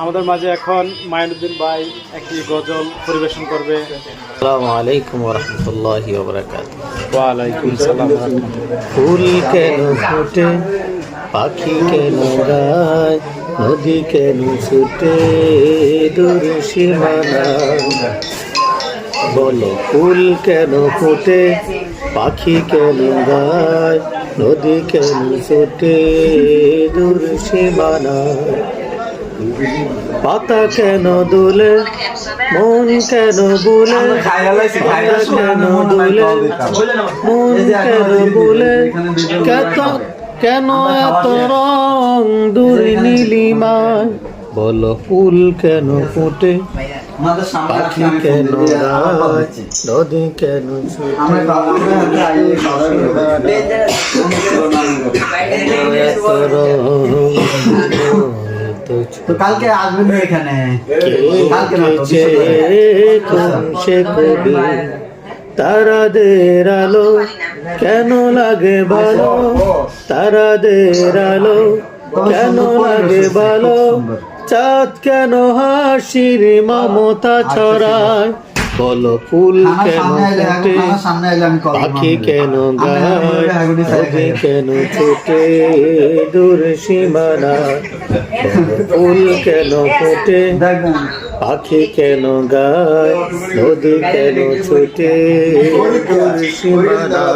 আমাদের মাঝে এখন মাইনুদ্দিন ভাই একটি গজল পরিবেশন করবে। আসসালামু আলাইকুম ওয়া রাহমাতুল্লাহি ওয়া বারাকাতুহু। ওয়া আলাইকুম সালাম ওয়া রাহমাতুল্লাহ। ফুল কেন ফোটে, পাখি কেন গায়, নদী কেন ছুটে দূর সীমানা। বলো ফুল কেন ফোটে, পাখি কেন গায়, নদী কেন ছুটে দূর সীমানা। পাতা কেন দুলে, মন কেন বুলে, পাতা কেন দুলে, মন কেন বুলে, কেন এত রং দূর নীলিমায়। বলো ফুল কেন ফোটে, পাখি কেন গায়, নদী কেন ছুটে এত রং। কালকে আসবেন এখানে। সে কবি তারাদের আলো কেন লাগে ভালো, তারাদের আলো কেন লাগে ভালো। চাঁদ কেন হাসির মমতা ছড়ায়। বলো ফুল কেন ফোটে, পাখি কেন গায়, নদী কেন ছুটে দূর সীমানা। ফুল কেন ফোটে, পাখি কেন গায়, নদী কেন ছুটে দূর সীমানা।